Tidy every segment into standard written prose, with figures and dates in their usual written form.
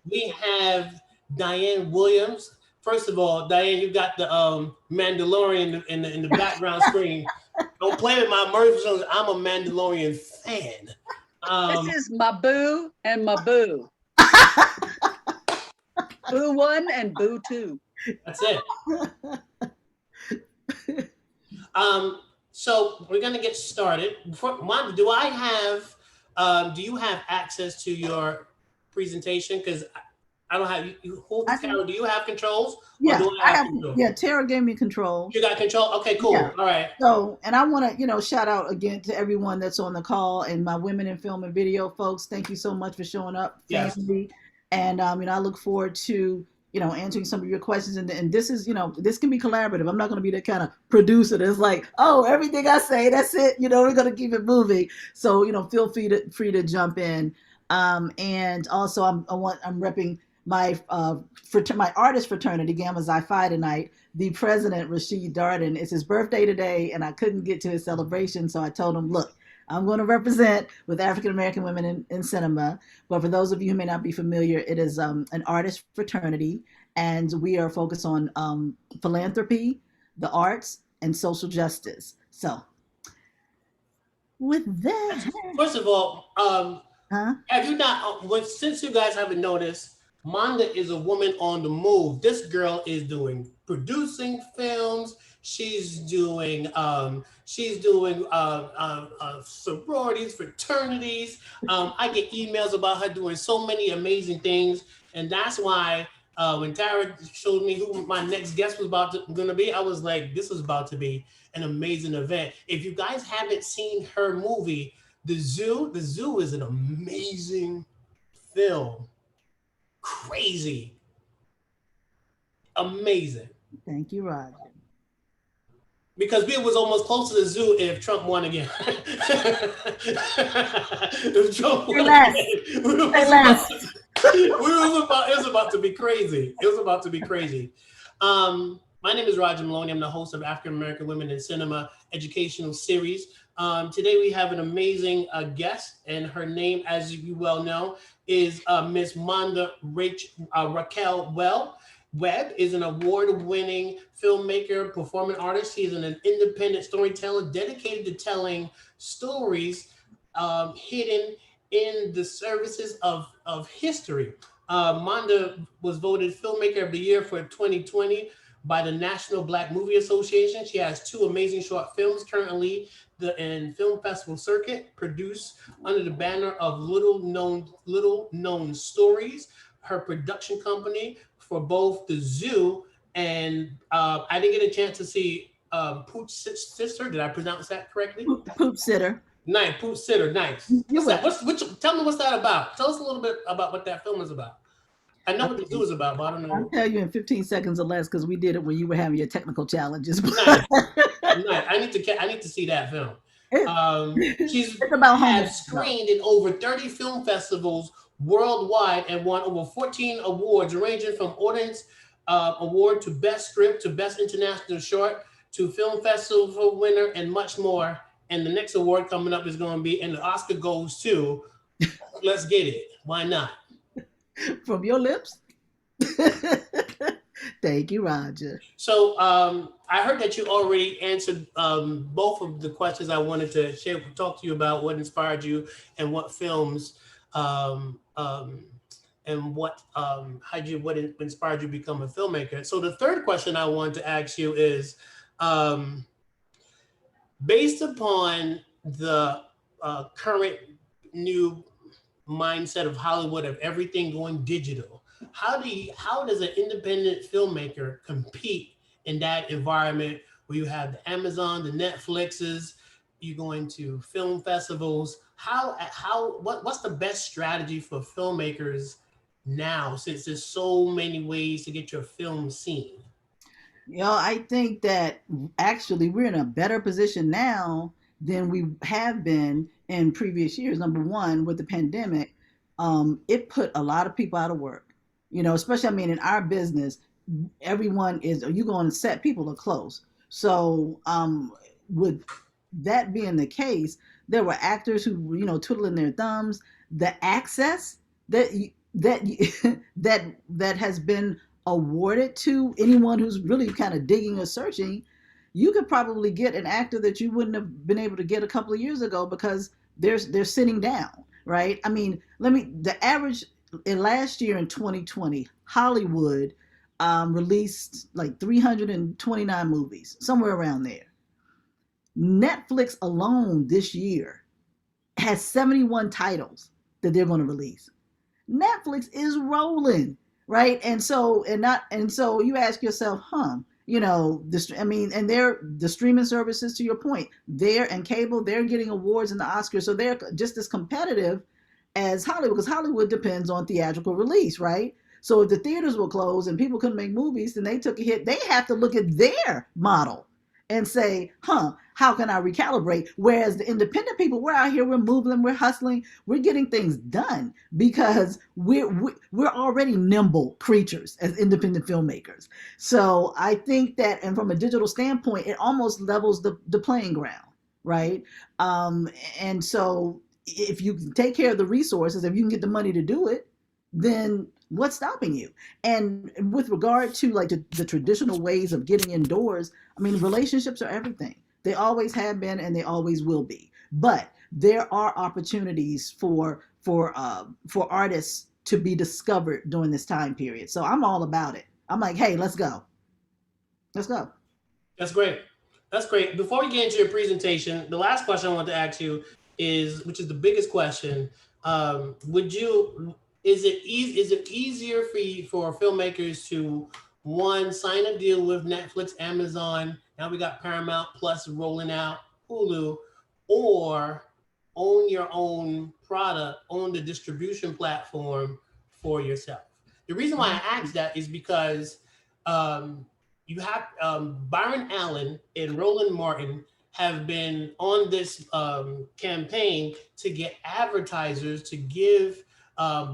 We have Diane Williams. First of all, Diane, you got the Mandalorian in the background screen. Don't play with my emotions. I'm a Mandalorian fan. This Um, is my boo and my boo. Boo one and boo two. that's it. Um, so we're gonna get started. Monica, do I have? Do you have access to your presentation? Because I don't have. You hold the I do. camera. Do you have controls, or Yeah, do I I have have. control? Yeah, Tara gave me control. You got control. Okay, Yeah. cool. All right. So, and I want to, shout out again to everyone that's on the call and my women in film and video folks. Thank you so much for showing up, Yes. family. And I look forward to answering some of your questions. And this is, this can be collaborative. I'm not going to be the kind of producer that's like, oh, everything I say, that's it. We're going to keep it moving. So feel free to jump in. And also, I'm repping my my artist fraternity, Gamma Xi Phi, tonight. The president, Rashid Darden, it's his birthday today, and I couldn't get to his celebration, so I told him, look, I'm going to represent with African American women in cinema. But for those of you who may not be familiar, it is an artist fraternity, and we are focused on philanthropy, the arts, and social justice. So, with that, First of all, huh? have you not? Since you guys haven't noticed, Monda is a woman on the move. This girl is doing producing films. She's doing sororities, fraternities. I get emails about her doing so many amazing things, and that's why when Tara showed me who my next guest was going to be, I was like, this is about to be an amazing event. If you guys haven't seen her movie, the Zoo is an amazing film. Crazy. Amazing. Thank you, Roger. Because we was almost close to the zoo if Trump won again. If Trump Say won less. again, Say less. it was about to be crazy. It was about to be crazy. My name is Roger Maloney. I'm the host of African American Women in Cinema educational series. Today we have an amazing guest, and her name, as you well know, is Miss Monda Raquel Webb is an award-winning filmmaker, performing artist. She is an independent storyteller dedicated to telling stories hidden in the services of history. Monda was voted Filmmaker of the Year for 2020 by the National Black Movie Association. She has two amazing short films currently in film festival circuit, produced under the banner of Little Known Stories. Her production company for both the zoo and I didn't get a chance to see Poot's sister. Did I pronounce that correctly? Poop sitter. Nice, Poot Sitter. Nice. You're What's that? welcome. Tell me what's that about? Tell us a little bit about what that film is about. I know what the zoo Okay. is about, but I don't I'll know. tell you in 15 seconds or less because we did it when you were having your technical challenges. Nice, nice. I need to see that film. it, She's it's about has homelessness, though. screened in over 30 film festivals worldwide and won over 14 awards, ranging from Audience Award to Best Script to Best International Short to Film Festival winner and much more. And the next award coming up is going to be, and the Oscar goes to, let's get it. Why not? From your lips. Thank you, Roger. So I heard that you already answered both of the questions I wanted to talk to you about. What inspired you, and what films, um, um, and what inspired you to become a filmmaker. So the third question I want to ask you is, um, based upon the current new mindset of Hollywood of everything going digital. How does an independent filmmaker compete in that environment where you have the Amazon, the Netflixes, you going to film festivals? What's the best strategy for filmmakers now since there's so many ways to get your film seen? I think that actually we're in a better position now than we have been in previous years. Number one, with the pandemic, it put a lot of people out of work. Especially, I mean, in our business, everyone is, you go on set, people are close. So, with that being the case, there were actors who, twiddling their thumbs. The access that that that has been awarded to anyone who's really kind of digging or searching, you could probably get an actor that you wouldn't have been able to get a couple of years ago because they're sitting down, right? I mean, the average in last year in 2020, Hollywood released like 329 movies, somewhere around there. Netflix alone this year has 71 titles that they're going to release. Netflix is rolling, right? And so you ask yourself, this, I mean, and they're the streaming services, to your point, they're and cable, they're getting awards in the Oscars, so they're just as competitive as Hollywood, because Hollywood depends on theatrical release, right? So if the theaters were closed and people couldn't make movies, then they took a hit. They have to look at their model and say, how can I recalibrate? Whereas the independent people, we're out here, we're moving, we're hustling, we're getting things done because we're already nimble creatures as independent filmmakers. So I think that, and from a digital standpoint, it almost levels the playing ground, right? And so if you can take care of the resources, if you can get the money to do it, then what's stopping you? And with regard to like the traditional ways of getting indoors, I mean, relationships are everything. They always have been and they always will be. But there are opportunities for artists to be discovered during this time period. So I'm all about it. I'm like, hey, let's go. Let's go. That's great. That's great. Before we get into your presentation, the last question I want to ask you is, which is the biggest question, would you is it easier for you, for filmmakers to, one, sign a deal with Netflix, Amazon, now we got Paramount Plus rolling out, Hulu, or own your own product, own the distribution platform for yourself? The reason why I ask that is because um, you have Byron Allen and Roland Martin have been on this campaign to get advertisers to give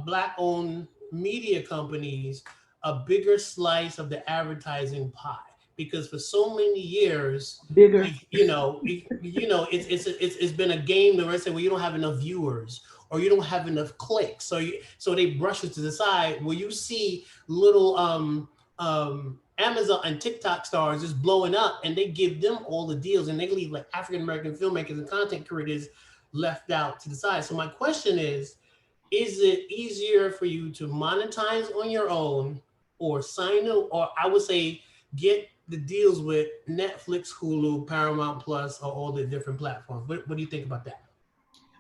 Black-owned media companies a bigger slice of the advertising pie. Because for so many years, Bigger. it's been a game where they say, well, you don't have enough viewers or you don't have enough clicks, so they brush it to the side. Where you see little Amazon and TikTok stars just blowing up, and they give them all the deals, and they leave like African American filmmakers and content creators left out to the side. So my question is it easier for you to monetize on your own, or sign up, or I would say get the deals with Netflix, Hulu, Paramount Plus, or all the different platforms? What do you think about that?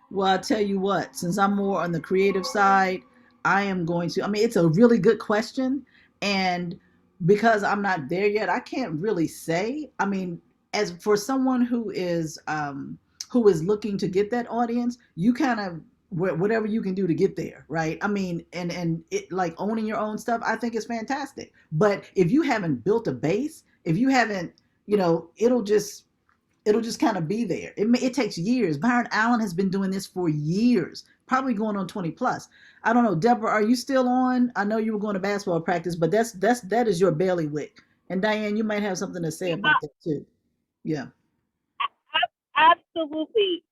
Well, I'll tell you what, since I'm more on the creative side, I mean, it's a really good question. And because I'm not there yet, I can't really say. I mean, as for someone who is looking to get that audience, you kind of, whatever you can do to get there, right? I mean, and it, like, owning your own stuff, I think is fantastic. But if you haven't built a base, if you haven't, it'll just kind of be there. It takes years. Byron Allen has been doing this for years, probably going on 20 plus. I don't know, Deborah, are you still on? I know you were going to basketball practice, but that is your bailiwick. And Diane, you might have something to say about that too. Yeah. Absolutely.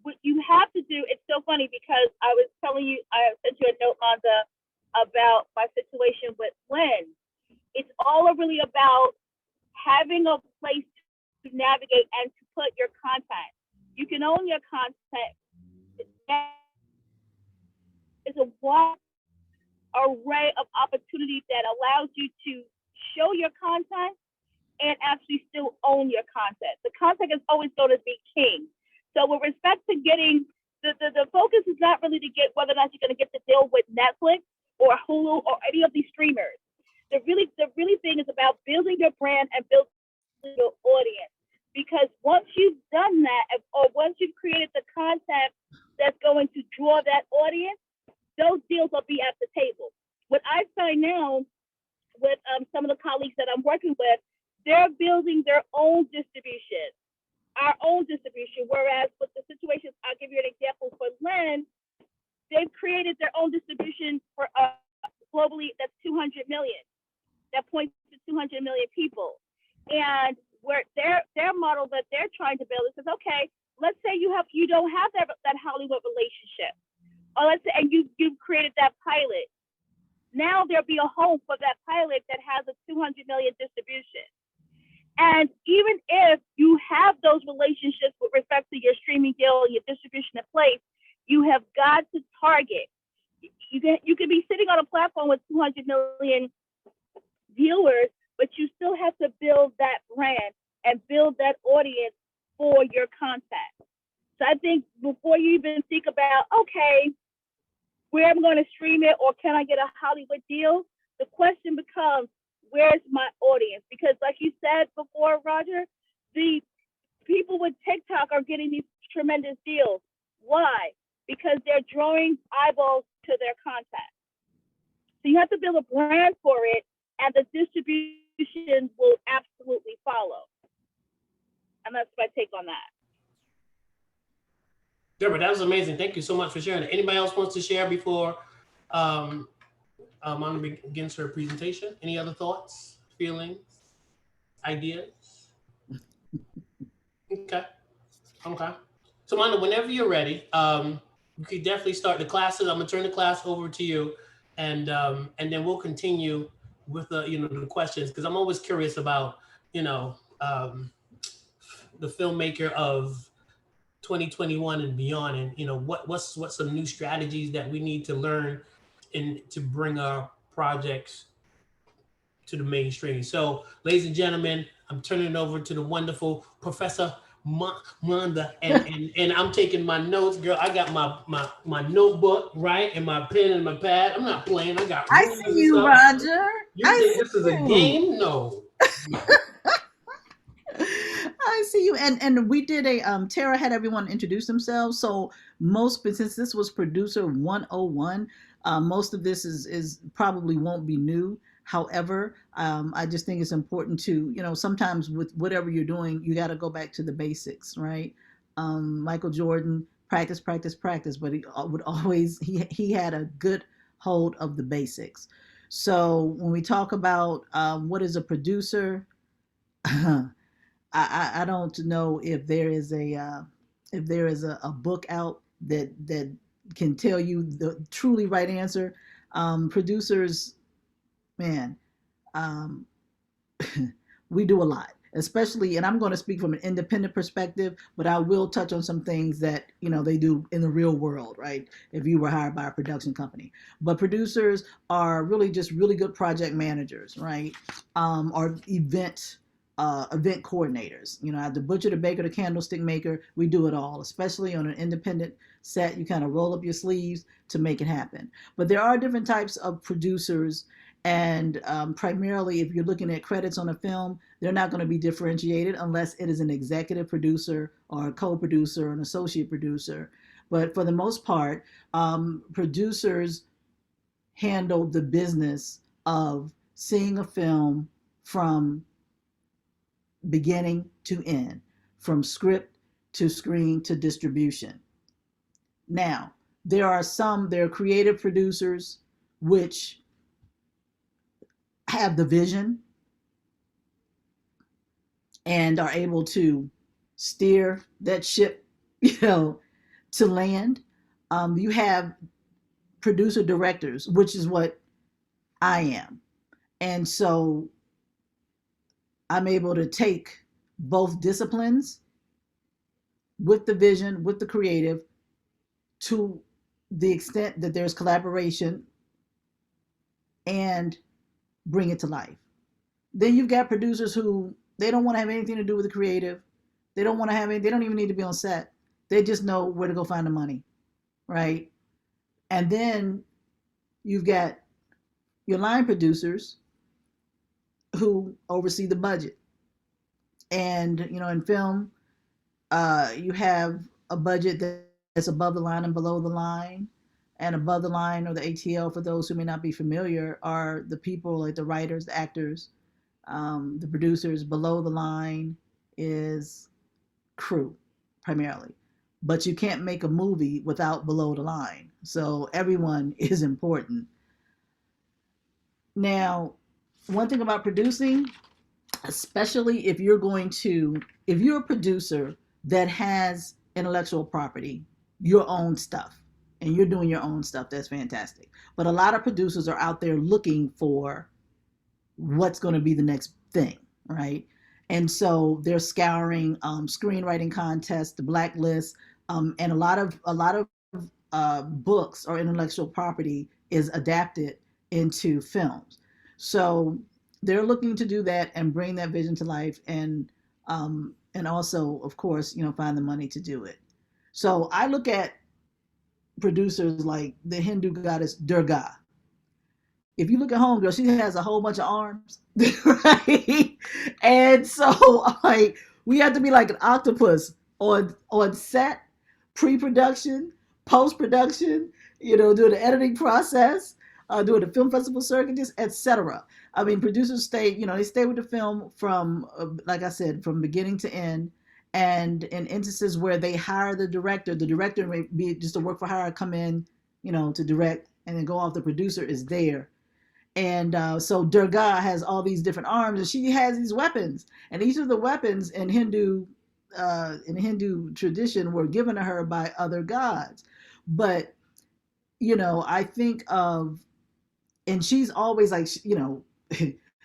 What you have to do, it's so funny because I was telling you, I sent you a note, Monda, about my situation with Lynn. It's all really about having a place to navigate and to put your content. You can own your content. It's a wide array of opportunities that allows you to show your content and actually still own your content. The content is always going to be king. So with respect to getting, the focus is not really to get whether or not you're going to get the deal with Netflix or Hulu or any of these streamers. The really thing is about building your brand and building your audience. Because once you've done that, or once you've created the content that's going to draw that audience, those deals will be at the table. What I find now with some of the colleagues that I'm working with, they're building their own distribution, our own distribution. Whereas with the situations, I'll give you an example for Lynn, they've created their own distribution for globally that's 200 million. That points to 200 million people. And where their model that they're trying to build is, okay, let's say you don't have that Hollywood relationship. or let's say, and you've created that pilot. Now there'll be a home for that pilot that has a 200 million distribution. And even if you have those relationships with respect to your streaming deal and your distribution in place, you have got to target. You can be sitting on a platform with 200 million viewers, but you still have to build that brand and build that audience for your content. So I think before you even think about, okay, where I'm going to stream it or can I get a Hollywood deal, the question becomes, where's my audience? Because like you said before, Roger, the people with TikTok are getting these tremendous deals. Why? Because they're drawing eyeballs to their content. So you have to build a brand for it, and the distribution will absolutely follow. And that's my take on that. Deborah, that was amazing. Thank you so much for sharing it. Anybody else wants to share before Monda begins her presentation? Any other thoughts, feelings, ideas? Okay. So Monda, whenever you're ready, you can definitely start the classes. I'm gonna turn the class over to you, and then we'll continue with the questions, because I'm always curious about the filmmaker of 2021 and beyond, and what's some new strategies that we need to learn and to bring our projects to the mainstream. So, ladies and gentlemen, I'm turning it over to the wonderful Professor Monda, and I'm taking my notes, girl. I got my notebook, right, and my pen and my pad. I'm not playing. I got. I see you, Roger. You think this is a game? No. I see you. And we did Tara had everyone introduce themselves. So since this was producer 101, most of this is probably won't be new. However, I just think it's important to, sometimes with whatever you're doing, you got to go back to the basics, right? Michael Jordan, practice, but he would always, he had a good hold of the basics. So when we talk about what is a producer, I don't know if there is a book out that can tell you the truly right answer. Producers, man, we do a lot, especially, and I'm going to speak from an independent perspective, but I will touch on some things that they do in the real world, right? If you were hired by a production company, but producers are really just really good project managers, right? Or event coordinators. The butcher, the baker, the candlestick maker, we do it all, especially on an independent set. You kind of roll up your sleeves to make it happen. But there are different types of producers, and primarily if you're looking at credits on a film, they're not going to be differentiated unless it is an executive producer or a co-producer or an associate producer. But for the most part, producers handle the business of seeing a film from beginning to end, from script to screen to distribution. Now, there are creative producers which have the vision and are able to steer that ship, to land. You have producer directors, which is what I am. And so I'm able to take both disciplines with the vision, with the creative, to the extent that there's collaboration, and bring it to life. Then you've got producers who, they don't want to have anything to do with the creative. They don't even need to be on set. They just know where to go find the money, right? And then you've got your line producers who oversee the budget. And, in film, you have a budget that's above the line and below the line. And above the line, or the ATL, for those who may not be familiar, are the people like the writers, the actors, the producers. Below the line is crew, primarily. But you can't make a movie without below the line. So everyone is important. Now, one thing about producing, especially if you're a producer that has intellectual property, your own stuff, and you're doing your own stuff, that's fantastic. But a lot of producers are out there looking for what's going to be the next thing, right? And so they're scouring screenwriting contests, the blacklist, and a lot of books or intellectual property is adapted into films. So they're looking to do that and bring that vision to life, and also, of course, find the money to do it. So I look at producers like the Hindu goddess Durga. If you look at Homegirl, she has a whole bunch of arms, right? And so, like, we have to be like an octopus on set, pre-production, post-production, doing the editing process, doing the film festival circuits, etc. I mean, producers they stay with the film from, like I said, from beginning to end. And in instances where they hire the director may be just a work for hire, come in, to direct and then go off. The producer is there. And so Durga has all these different arms, and she has these weapons, and each of the weapons in Hindu tradition were given to her by other gods. But I think of, and she's always like,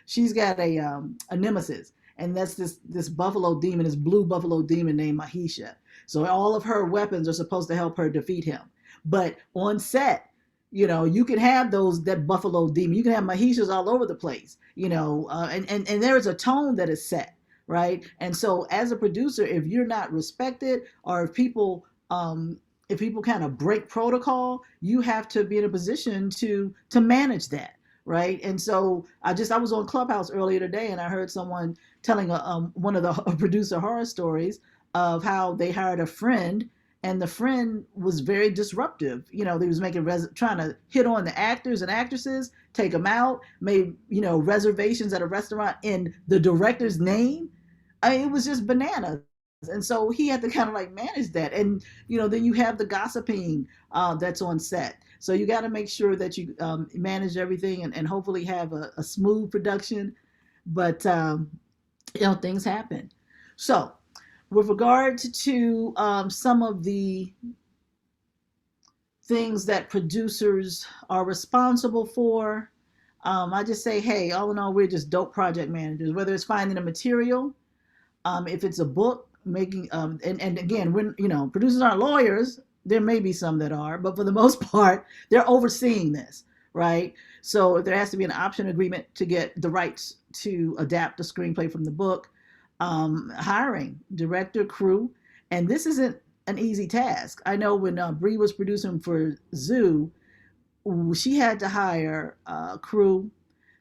she's got a nemesis, and that's this buffalo demon, this blue buffalo demon named Mahisha. So all of her weapons are supposed to help her defeat him. But on set, you can have that buffalo demon. You can have Mahishas all over the place, and there is a tone that is set, right? And so as a producer, if you're not respected, or if people kind of break protocol, you have to be in a position to manage that, right? And so I was on Clubhouse earlier today, and I heard someone telling one of the producer horror stories of how they hired a friend, and the friend was very disruptive. They was trying to hit on the actors and actresses, take them out, made reservations at a restaurant in the director's name. I mean, it was just bananas. And so he had to kind of like manage that. And then you have the gossiping that's on set. So you got to make sure that you manage everything, and hopefully have a smooth production. But things happen. So with regard to some of the things that producers are responsible for, I just say, hey, all in all, we're just dope project managers. Whether it's finding a material, if it's a book, making, and again, when producers aren't lawyers, there may be some that are, but for the most part, they're overseeing this, right? So if there has to be an option agreement to get the rights to adapt the screenplay from the book, hiring director, crew, and this isn't an easy task. I know when Bree was producing for Zoo, she had to hire crew.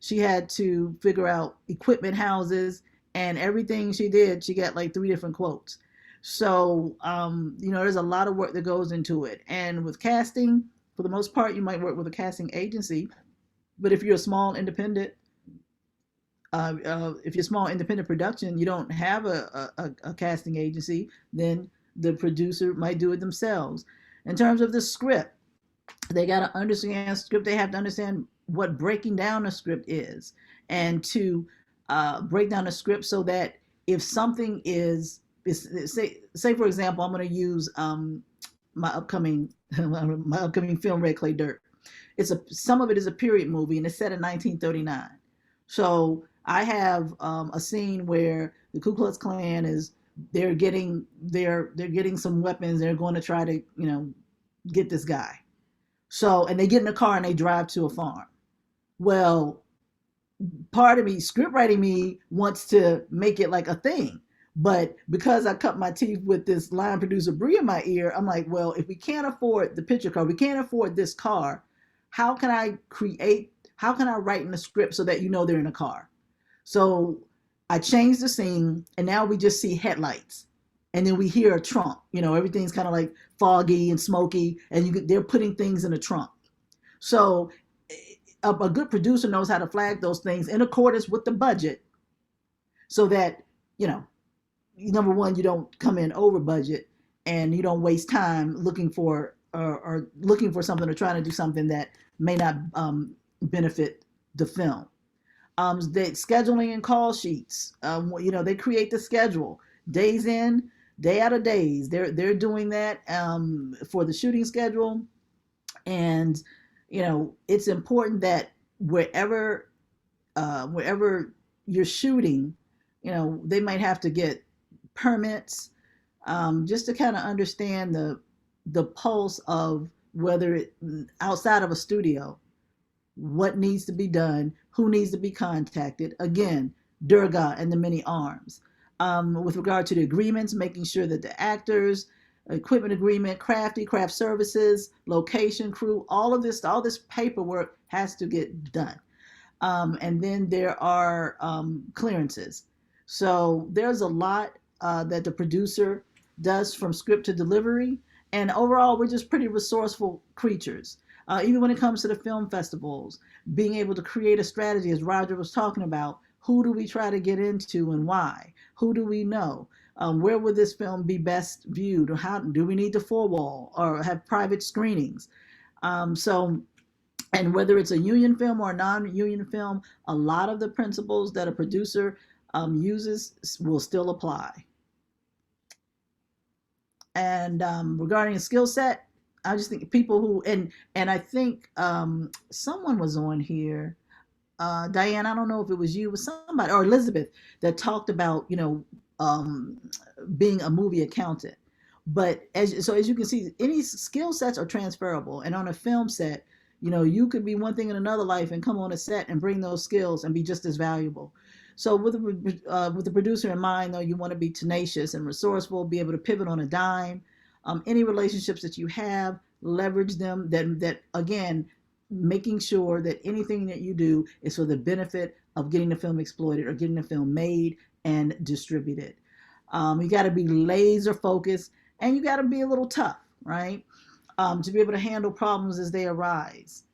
She had to figure out equipment houses, and everything she did, she got like 3 different quotes. So, there's a lot of work that goes into it. And with casting, for the most part, you might work with a casting agency, but if you're a small independent, production, you don't have a casting agency, then the producer might do it themselves. In terms of the script, they got to understand script. They have to understand what breaking down a script is, and to break down a script so that if something is say for example, I'm going to use my upcoming film Red Clay Dirt. Some of it is a period movie, and it's set in 1939. So I have a scene where the Ku Klux Klan they're getting some weapons. They're going to try to get this guy. So, and they get in a car and they drive to a farm. Well, part of me, script writing me, wants to make it like a thing. But because I cut my teeth with this line producer Bree in my ear, I'm like, well, if we can't afford the picture car, we can't afford this car, how can I write in the script so that they're in a car? So I changed the scene, and now we just see headlights. And then we hear a trunk. Everything's kind of like foggy and smoky, and they're putting things in a trunk. So a good producer knows how to flag those things in accordance with the budget, so that, number one, you don't come in over budget, and you don't waste time looking for something, or trying to do something that may not benefit the film. The scheduling and call sheets, they create the schedule days in, day out of days. They're doing that for the shooting schedule. And it's important that wherever you're shooting, they might have to get permits, just to kind of understand the pulse of whether it outside of a studio, what needs to be done, who needs to be contacted. Again, Durga and the many arms. With regard to the agreements, making sure that the actors, equipment agreement, craft services, location, crew, all this paperwork has to get done. And then there are clearances. So there's a lot that the producer does from script to delivery. And overall, we're just pretty resourceful creatures. Even when it comes to the film festivals, being able to create a strategy, as Roger was talking about, who do we try to get into and why? Who do we know? Where would this film be best viewed? Or how do we need to four-wall or have private screenings? And whether it's a union film or a non-union film, a lot of the principles that a producer uses will still apply. And regarding a skill set, I just think people who, and I think someone was on here, Diane, I don't know if it was you, but somebody, or Elizabeth, that talked about, being a movie accountant. But as you can see, any skill sets are transferable. And on a film set, you could be one thing in another life and come on a set and bring those skills and be just as valuable. So with the producer in mind, though, you want to be tenacious and resourceful, be able to pivot on a dime. Any relationships that you have, leverage them. That again, making sure that anything that you do is for the benefit of getting the film exploited or getting the film made and distributed. You got to be laser focused, and you got to be a little tough, right? To be able to handle problems as they arise,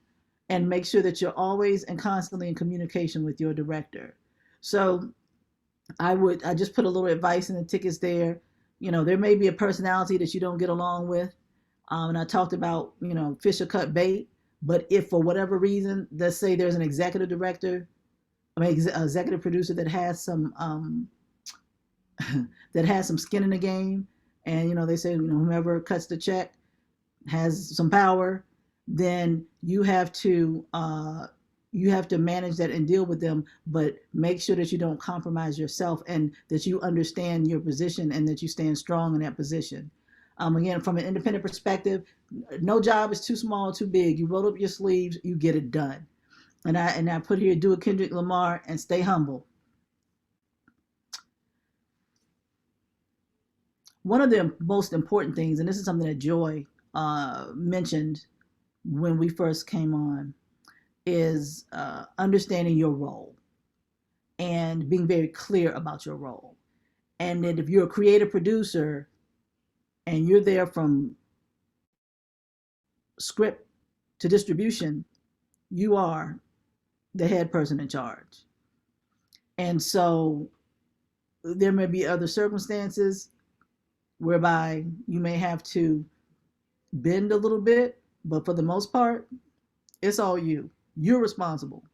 and make sure that you're always and constantly in communication with your director. So I just put a little advice in the tickets there. There may be a personality that you don't get along with. And I talked about, fish or cut bait. But if for whatever reason, let's say there's an executive producer that has some skin in the game, and they say whomever cuts the check has some power, then you have to manage that and deal with them, but make sure that you don't compromise yourself and that you understand your position and that you stand strong in that position. Again, from an independent perspective, no job is too small or too big. You roll up your sleeves, you get it done. And I put here, do a Kendrick Lamar and stay humble. One of the most important things, and this is something that Joy mentioned when we first came on, is understanding your role and being very clear about your role. And that if you're a creative producer and you're there from script to distribution, you are the head person in charge. And so there may be other circumstances whereby you may have to bend a little bit, but for the most part, it's all you. You're responsible.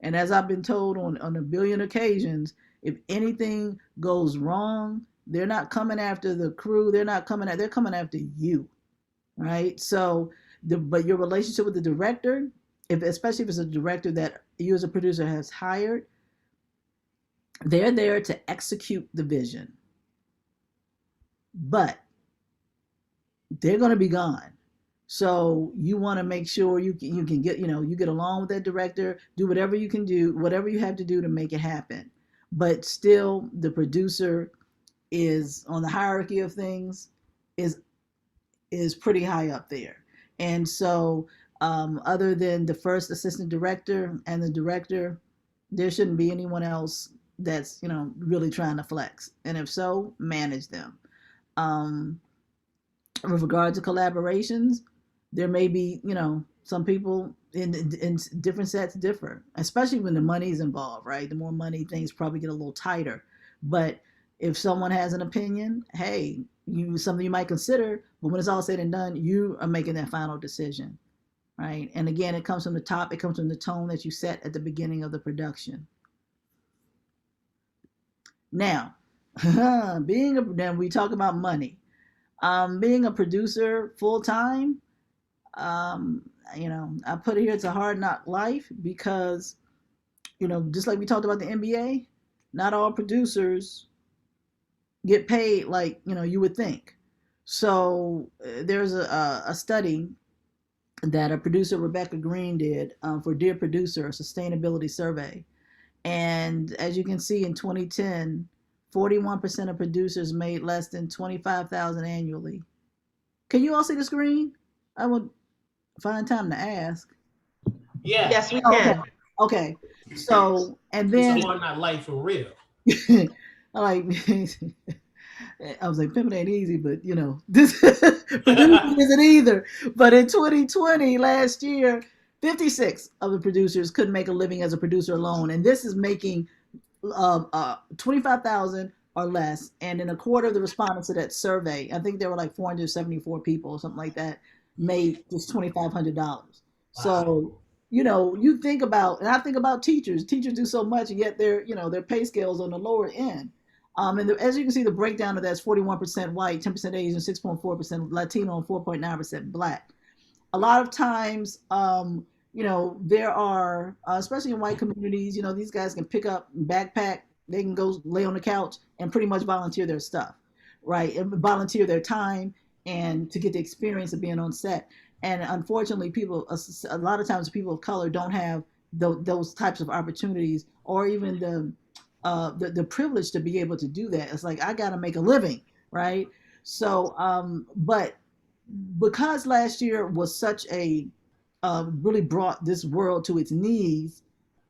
And as I've been told on a billion occasions, if anything goes wrong, they're not coming after the crew. They're coming after you, right? So, but your relationship with the director, especially if it's a director that you as a producer has hired, they're there to execute the vision. But they're going to be gone. So you want to make sure you can get, you get along with that director, do whatever you can do, whatever you have to do to make it happen. But still, the producer is on the hierarchy of things, is pretty high up there. And so other than the first assistant director and the director, there shouldn't be anyone else that's, really trying to flex. And if so, manage them. With regard to collaborations, there may be, some people in different sets differ, especially when the money is involved, right? The more money, things probably get a little tighter. But if someone has an opinion, hey, something you might consider, but when it's all said and done, you are making that final decision, right? And again, it comes from the top. It comes from the tone that you set at the beginning of the production. Now, then we talk about money. Being a producer full time, I put it here, it's a hard knock life because, just like we talked about the NBA, not all producers get paid like, you would think. So there's a study that a producer, Rebecca Green, did for Dear Producer, a sustainability survey. And as you can see, in 2010, 41% of producers made less than $25,000 annually. Can you all see the screen? I would find time to ask. Yeah. Yes, we can. Okay. So, and It's then a hard not life for real. I like, I was like, pimping ain't easy, but this producing isn't either. But in 2020, last year, 56 of the producers couldn't make a living as a producer alone, and this is making 25,000 or less. And in a quarter of the respondents to that survey, I think there were like 474 people or something like that, made just $2,500. Wow. So you think about, and I think about teachers. Teachers do so much, and yet their pay scales on the lower end. And as you can see, the breakdown of that's 41% white, 10% Asian, 6.4% Latino, and 4.9% Black. A lot of times, there are, especially in white communities, these guys can pick up backpack, they can go lay on the couch and pretty much volunteer their stuff, right? And volunteer their time and to get the experience of being on set. And unfortunately, a lot of times people of color don't have those types of opportunities, or even the privilege to be able to do that. It's like, I got to make a living, right? So, but because last year was such a, really brought this world to its knees,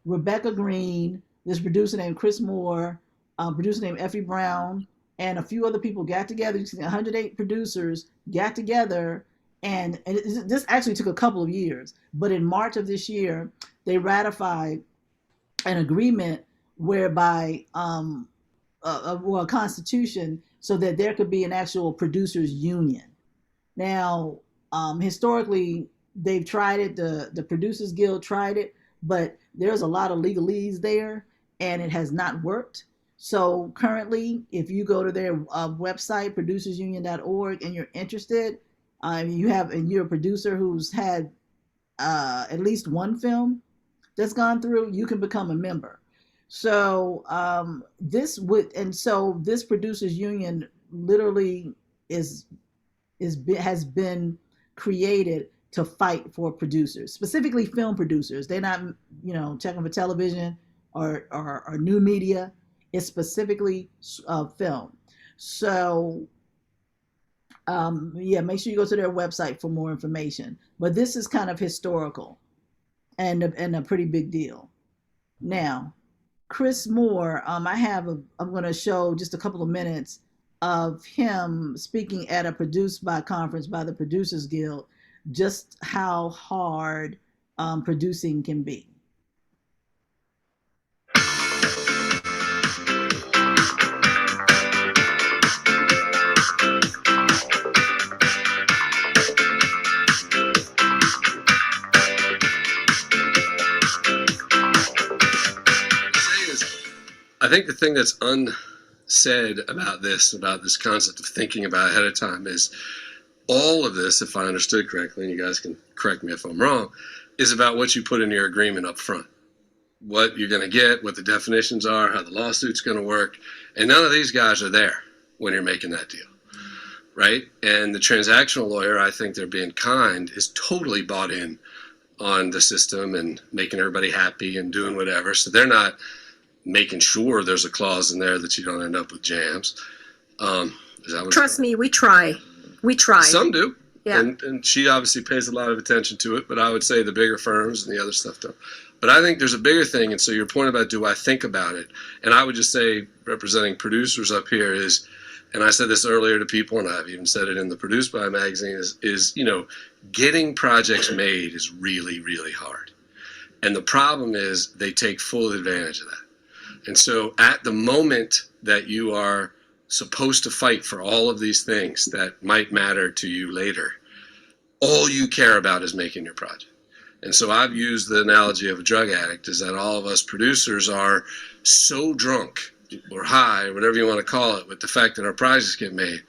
Rebecca Green, this producer named Chris Moore, producer named Effie Brown, and a few other people got together. 108 producers got together, and this actually took a couple of years. But in March of this year, they ratified an agreement whereby a constitution, so that there could be an actual producers union. Now, historically, they've tried it. The Producers Guild tried it, but there's a lot of legalese there, and it has not worked. So currently, if you go to their website, producersunion.org, and you're interested, and you're a producer who's had at least one film that's gone through, you can become a member. So this producers union literally has been created to fight for producers, specifically film producers. They're not, checking for television or new media. It's specifically film. So, make sure you go to their website for more information. But this is kind of historical and a pretty big deal. Now, Chris Moore, I'm going to show just a couple of minutes of him speaking at a Produced By conference by the Producers Guild, just how hard producing can be. I think the thing that's unsaid about this concept of thinking about ahead of time is all of this, if I understood correctly, and you guys can correct me if I'm wrong, is about what you put in your agreement up front. What you're going to get, what the definitions are, how the lawsuit's going to work. And none of these guys are there when you're making that deal, right? And the transactional lawyer, I think they're being kind, is totally bought in on the system and making everybody happy and doing whatever. So they're not making sure there's a clause in there that you don't end up with jams. Trust me, we try. We try. Some do. Yeah. And she obviously pays a lot of attention to it, but I would say the bigger firms and the other stuff don't. But I think there's a bigger thing, and so your point about do I think about it, and I would just say, representing producers up here is, and I said this earlier to people, and I've even said it in the Produced By magazine, is getting projects made is really, really hard. And the problem is they take full advantage of that. And so at the moment that you are supposed to fight for all of these things that might matter to you later, all you care about is making your project. And so I've used the analogy of a drug addict, is that all of us producers are so drunk or high, whatever you want to call it, with the fact that our projects get made,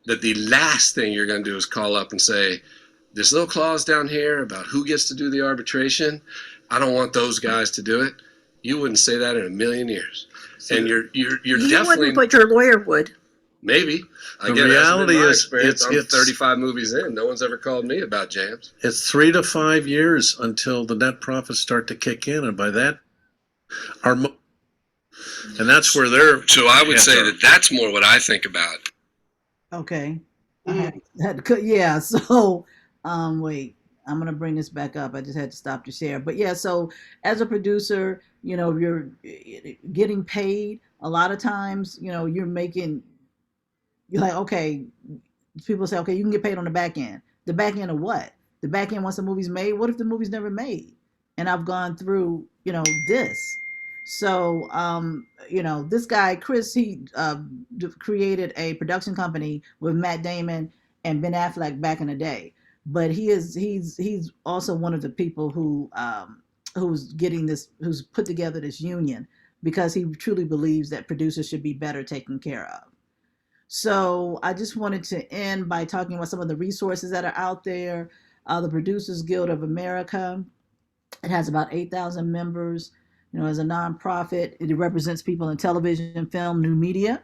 that the last thing you're going to do is call up and say, this little clause down here about who gets to do the arbitration, I don't want those guys to do it. You wouldn't say that in a million years. And you're You definitely wouldn't, but your lawyer would. maybe. The Again, reality is, it's I'm it's 35 movies in. No one's ever called me about jams. it's 3 to 5 years until the net profits start to kick in, and by that, and that's where they're. So I would say that that's more what I think about. Okay. I had to cut, yeah. So, wait, I'm going to bring this back up. I just had to stop to share. But yeah, so as a producer, you know, you're getting paid a lot of times, you know, you're like, okay, people say, okay, you can get paid on the back end. The back end of what? The back end once the movie's made? What if the movie's never made? And I've gone through, you know, this. So, you know, this guy, Chris, he created a production company with Matt Damon and Ben Affleck back in the day. But he's also one of the people who's put together this union because he truly believes that producers should be better taken care of. So I just wanted to end by talking about some of the resources that are out there. The Producers Guild of America, it has about 8,000 members. You know, as a nonprofit, it represents people in television, film, new media.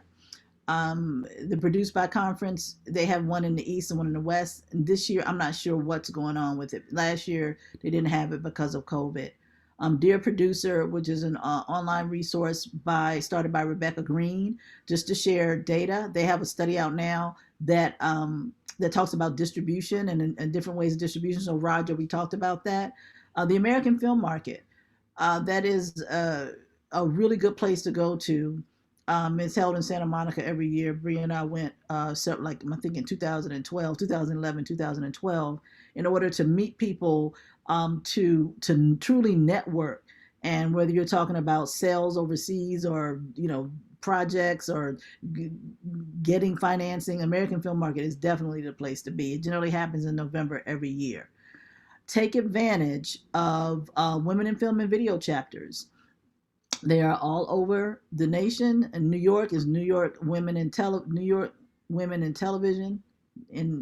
The Produced by Conference, they have one in the East and one in the West. And this year, I'm not sure what's going on with it. Last year, they didn't have it because of COVID. Dear Producer, which is an online resource started by Rebecca Green, just to share data. They have a study out now that talks about distribution and different ways of distribution. So Roger, we talked about that. The American film market. That is a really good place to go to. It's held in Santa Monica every year. Bria and I went, I think in 2012, 2011, 2012, in order to meet people, to truly network. And whether you're talking about sales overseas or, you know, projects or getting financing, American film market is definitely the place to be. It generally happens in November every year. Take advantage of women in film and video chapters. They are all over the nation. And New York is New York Women in Television,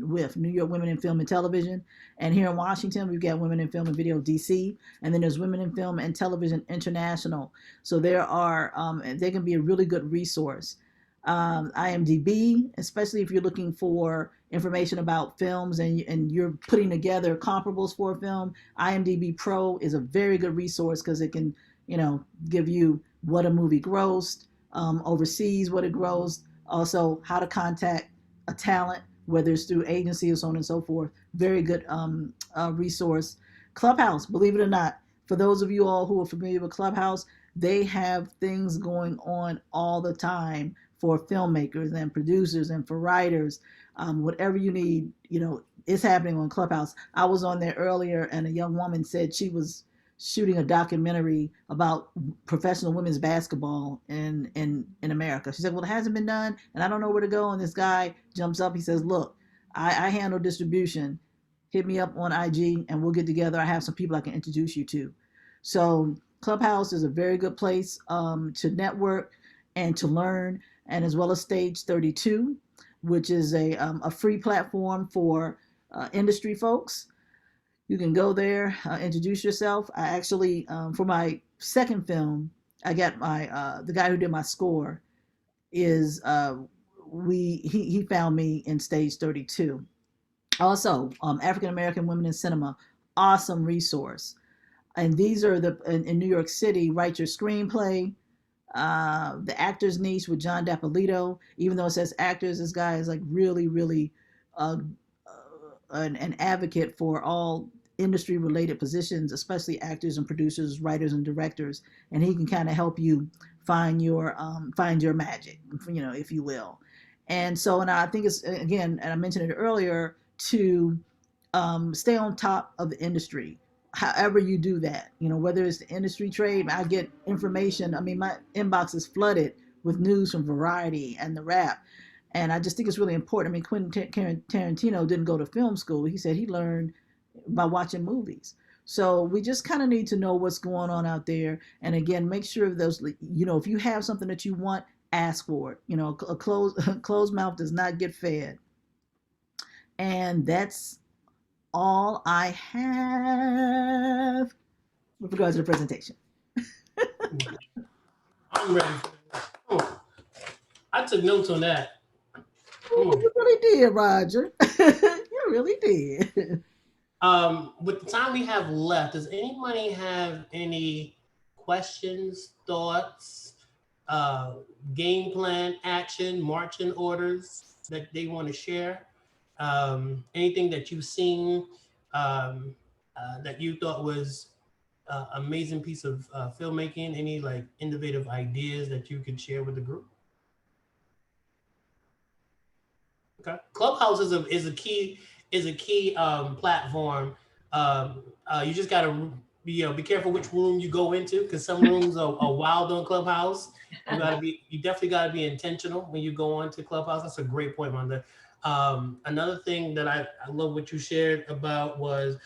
with New York Women in Film and Television. And here in Washington, we've got Women in Film and Video DC, and then there's Women in Film and Television International. So there are, they can be a really good resource. IMDb, especially if you're looking for information about films and you're putting together comparables for a film, IMDb Pro is a very good resource because it can, you know, give you what a movie grossed, overseas, what it grossed, also how to contact a talent, whether it's through agency or so on and so forth. Very good resource. Clubhouse, believe it or not, for those of you all who are familiar with Clubhouse, they have things going on all the time for filmmakers and producers and for writers. Whatever you need, you know, it's happening on Clubhouse. I was on there earlier and a young woman said she was shooting a documentary about professional women's basketball in America. She said, well, it hasn't been done and I don't know where to go. And this guy jumps up, he says, look, I handle distribution. Hit me up on IG and we'll get together. I have some people I can introduce you to. So Clubhouse is a very good place to network and to learn, and as well as Stage 32, which is a free platform for industry folks. You can go there, introduce yourself. I actually, for my second film, I got the guy who did my score is, he found me in Stage 32. Also, African American Women in Cinema, awesome resource. And these are in New York City, Write Your Screenplay, The Actor's Niche with John Dapolito. Even though it says actors, this guy is like really, really an advocate for all industry related positions, especially actors and producers, writers and directors. And he can kind of help you find your magic, you know, if you will. And so, and I think it's, again, and I mentioned it earlier, to stay on top of the industry. However you do that, you know, whether it's the industry trade, I get information. I mean, my inbox is flooded with news from Variety and The Wrap. And I just think it's really important. I mean, Quentin Tarantino didn't go to film school. He said he learned by watching movies. So we just kind of need to know what's going on out there. And again, make sure those, you know, if you have something that you want, ask for it. You know, a closed mouth does not get fed. And that's all I have with regards to the presentation. I'm ready for this. Oh, I took notes on that. Oh, you really did, Roger. You really did. With the time we have left, does anybody have any questions, thoughts, game plan, action, marching orders that they want to share? Anything that you've seen that you thought was amazing piece of filmmaking? Any like innovative ideas that you could share with the group? Okay, Clubhouse is a key platform. You just gotta be careful which room you go into because some rooms are wild on Clubhouse. You definitely gotta be intentional when you go on to Clubhouse. That's a great point, Monda. Another thing that I love what you shared about was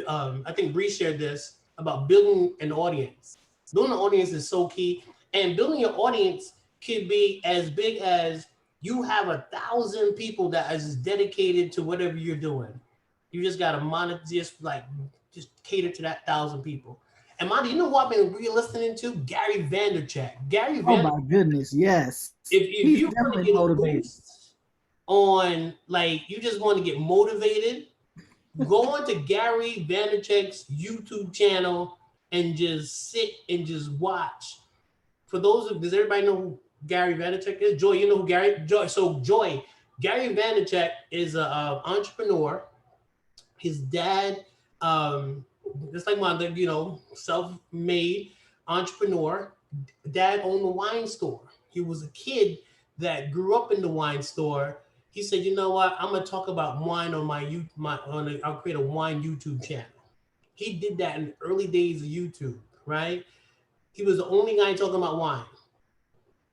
I think Bree shared this about building an audience. Building an audience is so key, and building your audience can be as big as you have 1,000 people that is dedicated to whatever you're doing. You just got to monitor, just cater to that 1,000 people. And Monda, you know who I've been re-listening to? Gary Vaynerchuk. Oh my goodness, yes. If He's you want to definitely get motivated. a boost on, like, you just want to get motivated, go on to Gary Vaynerchuk's YouTube channel and just sit and just watch. For those does everybody know who Gary Vaynerchuk is? Joy, you know who Gary? Joy. So Joy, Gary Vaynerchuk is an entrepreneur. His dad, just like my, self-made entrepreneur. Dad owned a wine store. He was a kid that grew up in the wine store. He said, you know what? I'm gonna talk about wine on I'll create a wine YouTube channel. He did that in the early days of YouTube, right? He was the only guy talking about wine.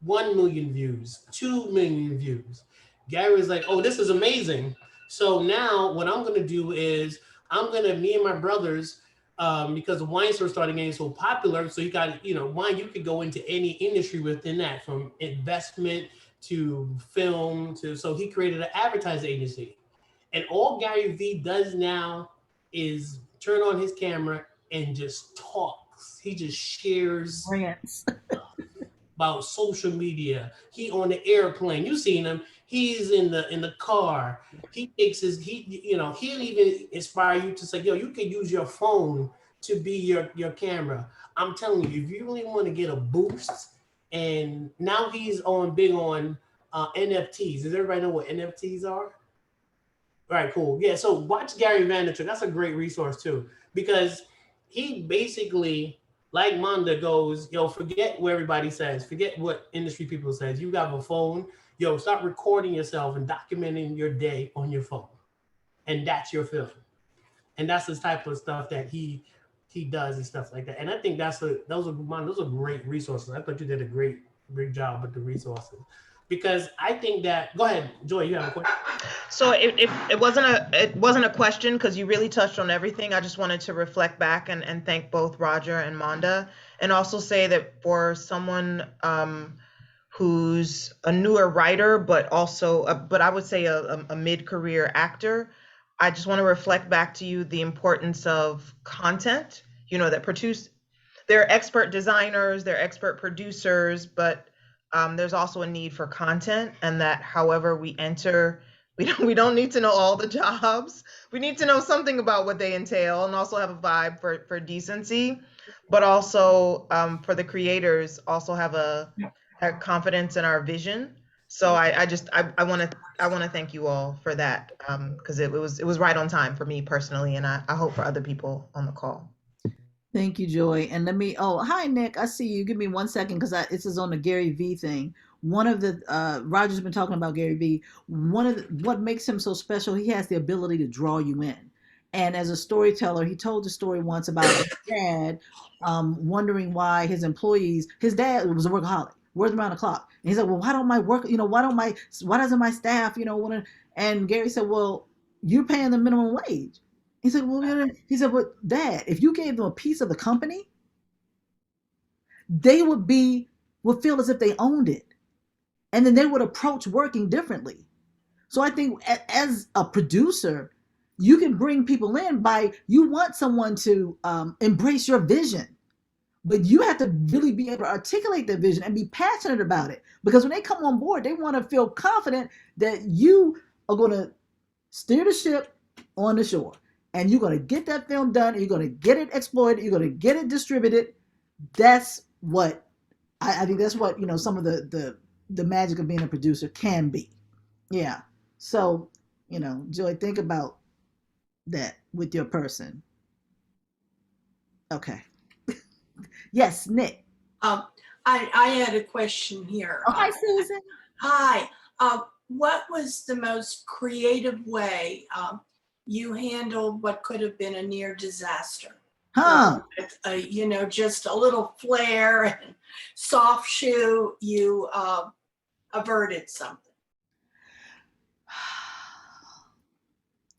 1 million views, 2 million views. Gary was like, oh, this is amazing. So now what I'm gonna do is me and my brothers, because the wine store started getting so popular, so you got, wine, you could go into any industry within that, from investment to film so he created an advertising agency. And all Gary V does now is turn on his camera and just talks. He just shares Rants. about social media. He on the airplane. You seen him. He's in the car. He takes he'll even inspire you to say, yo, you can use your phone to be your camera. I'm telling you, if you really want to get a boost, and now he's big on NFTs. Does everybody know what NFTs are? All right, cool. Yeah, so watch Gary Vaynerchuk. That's a great resource too, because he basically, like Monda, goes, yo, forget what everybody says. Forget what industry people says. You got a phone. Yo, start recording yourself and documenting your day on your phone. And that's your film. And that's the type of stuff that he does and stuff like that. And I think those are great resources. I thought you did a great job with the resources. Because I think that, go ahead, Joy, you have a question? So it wasn't a question, because you really touched on everything. I just wanted to reflect back and thank both Roger and Monda, and also say that for someone who's a newer writer, but also but I would say a mid-career actor, I just want to reflect back to you the importance of content. They're expert designers, they're expert producers, but there's also a need for content, and that however we enter, we don't need to know all the jobs. We need to know something about what they entail, and also have a vibe for decency, but also for the creators, also have a confidence in our vision. So I want to thank you all for that, because it was right on time for me personally, and I hope for other people on the call. Thank you, Joy. And hi, Nick. I see you. Give me 1 second, because this is on the Gary V thing. One of the, Roger's been talking about Gary V. What makes him so special, he has the ability to draw you in. And as a storyteller, he told the story once about his dad wondering why his dad was a workaholic, worked around the clock. And he's like, well, why doesn't my staff, want to, and Gary said, well, you're paying the minimum wage. He said, well, Dad, if you gave them a piece of the company, they would feel as if they owned it. And then they would approach working differently. So I think as a producer, you can bring people in by, you want someone to embrace your vision, but you have to really be able to articulate their vision and be passionate about it. Because when they come on board, they want to feel confident that you are going to steer the ship on the shore, and you're going to get that film done, and you're going to get it exploited, you're going to get it distributed. That's what I think, that's what, some of the magic of being a producer can be. Yeah. So, Joy, think about that with your person. Okay. Yes, Nick. I had a question here. Oh, hi, Susan. Hi. What was the most creative way you handled what could have been a near disaster? Huh. Just a little flare and soft shoe, you averted something.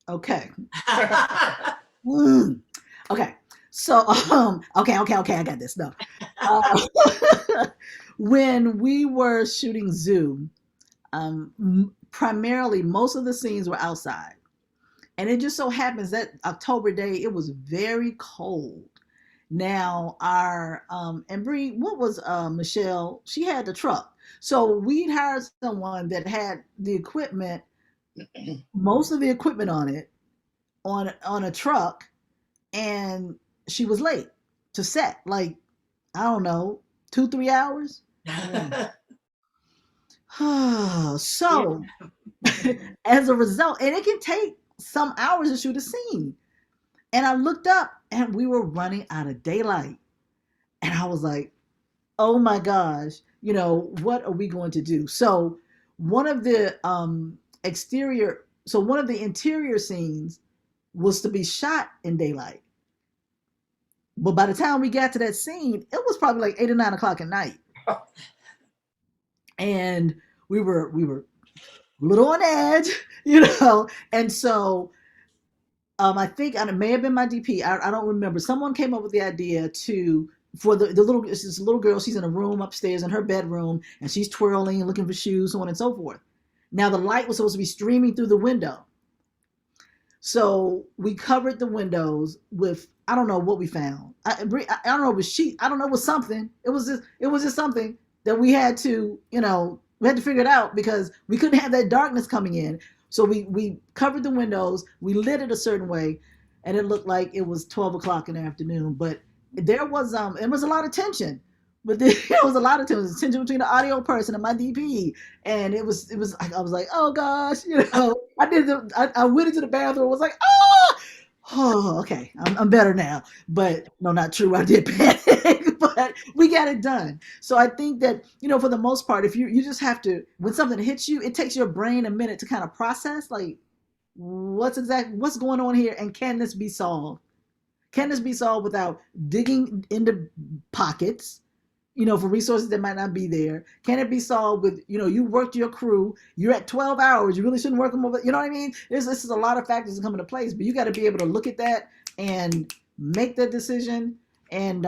Okay. Okay. So, okay, I got this. No. When we were shooting Zoo, primarily most of the scenes were outside. And it just so happens that October day, it was very cold. Now our, and Bree, what was Michelle? She had the truck. So we'd hired someone that had the equipment, most of the equipment on it, on a truck, and she was late to set, like, I don't know, 2-3 hours. So as a result, and it can take some hours to shoot a scene. And I looked up and we were running out of daylight. And I was like, oh my gosh, what are we going to do? So one of the interior scenes was to be shot in daylight. But by the time we got to that scene, it was probably like 8 or 9 o'clock at night. And we were a little on edge, and so I think, and it may have been my DP, I don't remember. Someone came up with the idea for the this little girl, she's in a room upstairs in her bedroom, and she's twirling and looking for shoes, so on and so forth. Now the light was supposed to be streaming through the window. So we covered the windows with, I don't know what we found. I don't know, it was sheet. I don't know, it was something. It was just something that we had to, we had to figure it out because we couldn't have that darkness coming in. So we covered the windows, we lit it a certain way, and it looked like it was 12 o'clock in the afternoon. But there was it was a lot of tension. But there was a lot of tension between the audio person and my DP, and it was I was like, oh gosh, I went into the bathroom, was like, oh, okay, I'm better now. But no, not true. I did panic, but we got it done. So I think that, for the most part, if you just have to, when something hits you, it takes your brain a minute to kind of process, like, what's going on here, and can this be solved? Can this be solved without digging into pockets, for resources that might not be there? Can it be solved with, you worked your crew, you're at 12 hours, you really shouldn't work them over, you know what I mean? This is a lot of factors that come into place, but you got to be able to look at that and make that decision. And,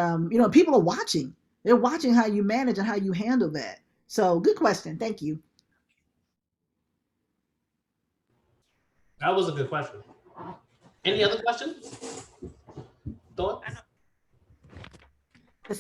people are watching. They're watching how you manage and how you handle that. So good question. Thank you. That was a good question. Any other questions? Thoughts? I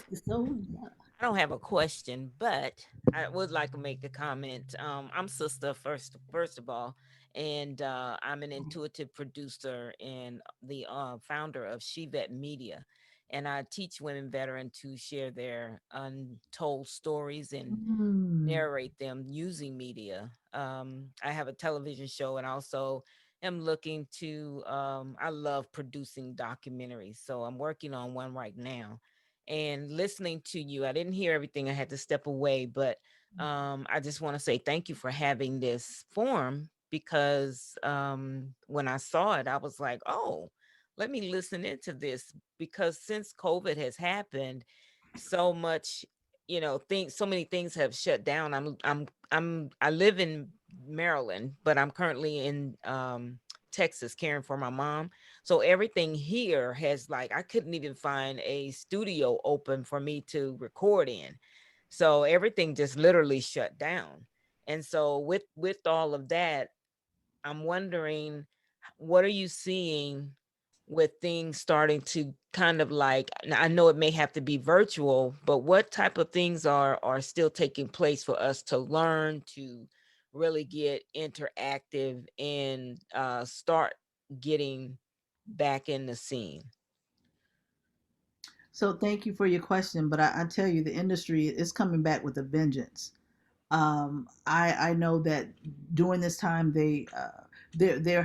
don't have a question, but I would like to make a comment. I'm Sister first of all, and I'm an intuitive producer and the founder of Webb Media, and I teach women veterans to share their untold stories and narrate them using media. I have a television show, and also am looking to. I love producing documentaries, so I'm working on one right now. And listening to you, I didn't hear everything. I had to step away, but I just want to say thank you for having this forum, because when I saw it, I was like, oh, let me listen into this, because since COVID has happened, so much, so many things have shut down. I live in Maryland, but I'm currently in Texas caring for my mom. So everything here has, like, I couldn't even find a studio open for me to record in. So everything just literally shut down. And so with all of that, I'm wondering what are you seeing with things starting to kind of like, now I know it may have to be virtual, but what type of things are still taking place for us to learn to really get interactive and start getting back in the scene? So thank you for your question, but I tell you, the industry is coming back with a vengeance. I know that during this time, there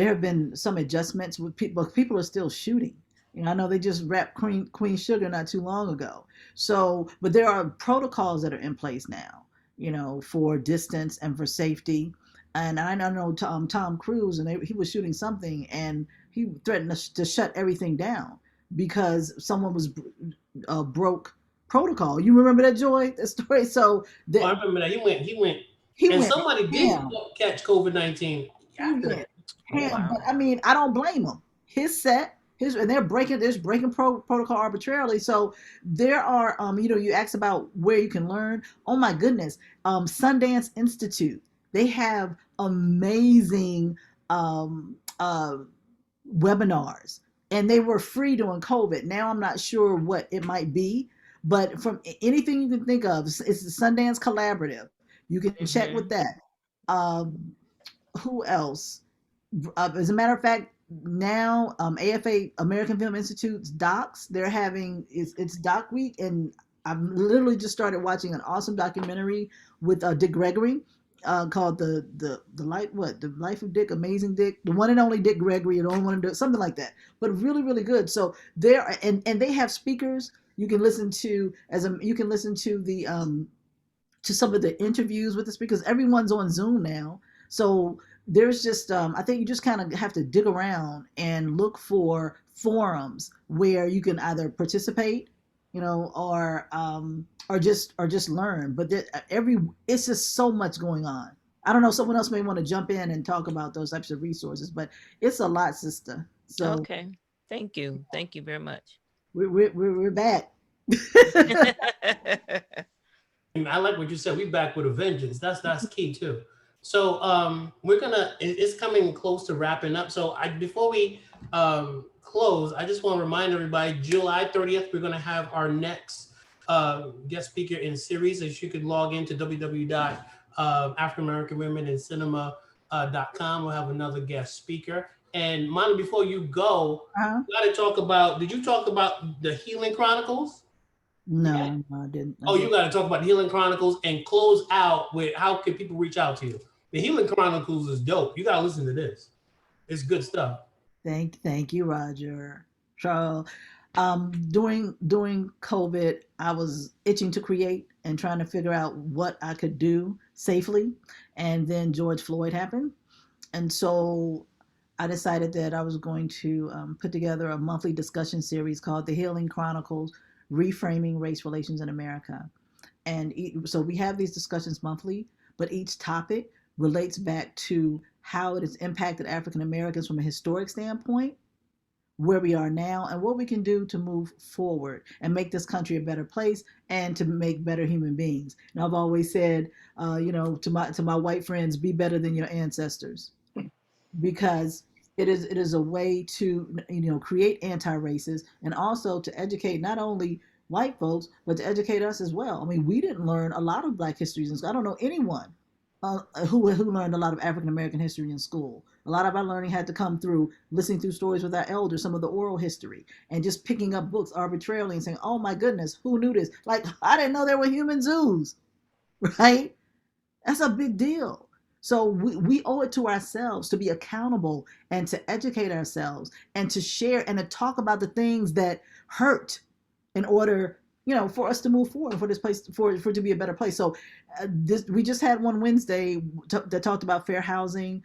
have been some adjustments with people. People are still shooting. You know, I know they just wrapped Queen Sugar not too long ago. So, but there are protocols that are in place now, you know, for distance and for safety. And I know Tom Cruise, and he was shooting something, and he threatened to shut everything down because someone was broke protocol. You remember that, Joy? That story. So Oh, I remember that. he And went somebody did ham. catch COVID-19 He after went that. ham. Wow. But I mean, I don't blame him. His set, and they're breaking protocol arbitrarily. So there are, you know, you asked about where you can learn. Oh my goodness, Sundance Institute. They have amazing um, uh, webinars, and they were free during COVID. Now I'm not sure what it might be, but from anything you can think of, it's the Sundance Collaborative. You can check with that. Um, who else? As a matter of fact, now AFA, American Film Institute's docs, they're having it's Doc Week, and I've literally just started watching an awesome documentary with Dick Gregory called the life of Dick, Amazing Dick, the one and only Dick Gregory, the only one to do it, something like that. But really, really good. So there, and they have speakers you can listen to you can listen to the to some of the interviews with the speakers. Everyone's on Zoom now, so there's just I think you just kind of have to dig around and look for forums where you can either participate, you know, or just learn. But it's just so much going on. I don't know. Someone else may want to jump in and talk about those types of resources, but it's a lot, sister. So Okay. Thank you. Thank you very much. we're back. And I like what you said. We back with a vengeance. That's key too. So it's coming close to wrapping up. So before we close, I just want to remind everybody, July 30th, we're gonna have our next guest speaker in series. If you could log into www.africanamericanwomenincinema.com, we'll have another guest speaker. And Monda, before you go, Uh-huh. you gotta talk about, did you talk about the Healing Chronicles? No, I didn't. Oh, you got to talk about Healing Chronicles and close out with how can people reach out to you? The Healing Chronicles is dope. You got to listen to this. It's good stuff. Thank you, Roger. So, during COVID, I was itching to create and trying to figure out what I could do safely, and then George Floyd happened, and so I decided that I was going to put together a monthly discussion series called The Healing Chronicles: Reframing Race Relations in America. And so we have these discussions monthly, but each topic relates back to how it has impacted African Americans from a historic standpoint, where we are now, and what we can do to move forward and make this country a better place and to make better human beings. And I've always said, you know, to my white friends, be better than your ancestors, because it is a way to, you know, create anti-races and also to educate not only white folks but to educate us as well. I mean, we didn't learn a lot of Black histories in school. I don't know anyone who learned a lot of African American history in school. A lot of our learning had to come through listening through stories with our elders, some of the oral history, and just picking up books arbitrarily and saying, "Oh my goodness, who knew this?" Like, I didn't know there were human zoos, right? That's a big deal. So we owe it to ourselves to be accountable and to educate ourselves and to share and to talk about the things that hurt in order, you know, for us to move forward, for this place, for it to be a better place. So we just had one Wednesday that talked about fair housing.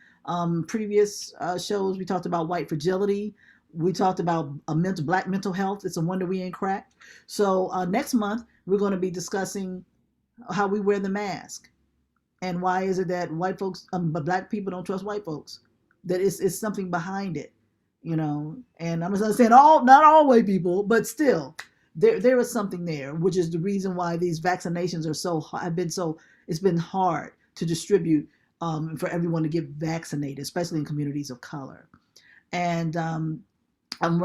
Previous shows, we talked about white fragility. We talked about Black mental health. It's a wonder we ain't cracked. So next month, we're going to be discussing how we wear the mask. And why is it that white folks, but Black people don't trust white folks? That it's something behind it, you know. And I'm not saying not all white people, but still, there is something there, which is the reason why these vaccinations are it's been hard to distribute for everyone to get vaccinated, especially in communities of color. And I'm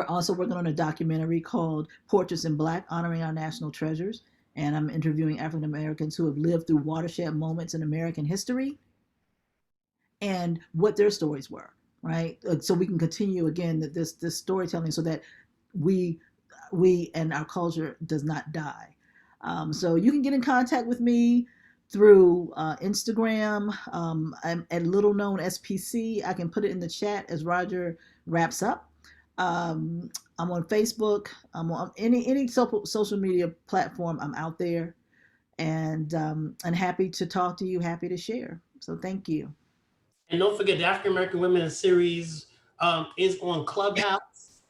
also working on a documentary called Portraits in Black, Honoring Our National Treasures. And I'm interviewing African Americans who have lived through watershed moments in American history and what their stories were, right? So we can continue again this storytelling so that we and our culture does not die. So you can get in contact with me through Instagram. I'm at Little Known SPC. I can put it in the chat as Roger wraps up. I'm on Facebook. I'm on any social media platform. I'm out there, and happy to talk to you. Happy to share. So thank you. And don't forget, the African American Women series is on Clubhouse,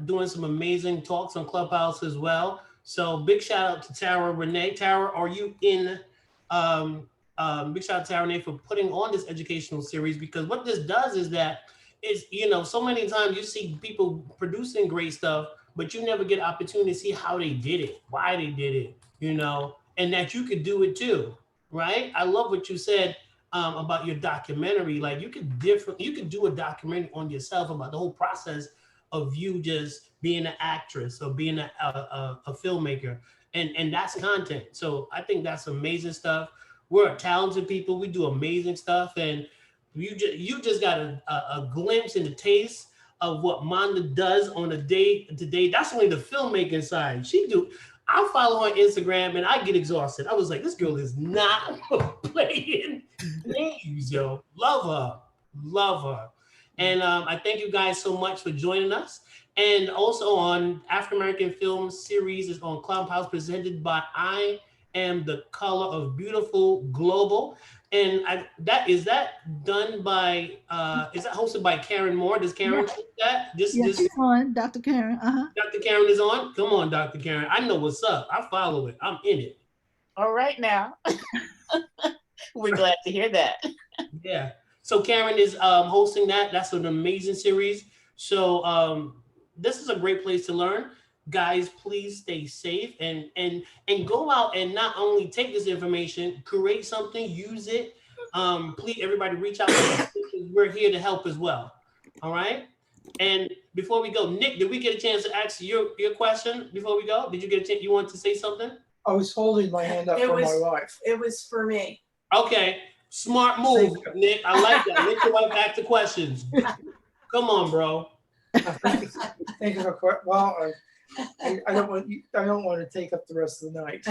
doing some amazing talks on Clubhouse as well. So big shout out to Tara Renee. Tara, are you in? Big shout out to Tara Renee for putting on this educational series, because what this does is that so many times you see people producing great stuff, but you never get opportunity to see how they did it, why they did it, and that you could do it too, right? I love what you said about your documentary. Like you could do a documentary on yourself about the whole process of you just being an actress or being a filmmaker, and that's content. So I think that's amazing stuff. We're talented people. We do amazing stuff, and you just got a glimpse and a taste of what Monda does on a day-to-day. That's only the filmmaking side. I follow her on Instagram and I get exhausted. I was like, this girl is not playing games, yo. Love her. And I thank you guys so much for joining us. And also on African American Film Series is on Clubhouse, presented by I Am the Color of Beautiful Global. And is that done by is that hosted by Karen Moore? Does Karen do that? She's on, Dr. Karen. Dr. Karen is on. Come on, Dr. Karen. I know what's up. I follow it. I'm in it. All right now. We're glad to hear that. Yeah. So Karen is hosting that. That's an amazing series. So this is a great place to learn. Guys, please stay safe and go out and not only take this information, create something, use it. Please, everybody reach out. We're here to help as well. All right. And before we go, Nick, did we get a chance to ask your question before we go? Did you get a chance? You want to say something? I was holding my hand up for my wife. It was for me. Okay. Smart move, Nick. I like that. Let your wife ask the questions. Come on, bro. Thank you for well. I don't want to take up the rest of the night.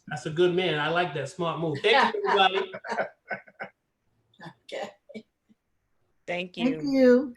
That's a good man. I like that smart move. Thank you, everybody. Okay. Thank you. Thank you.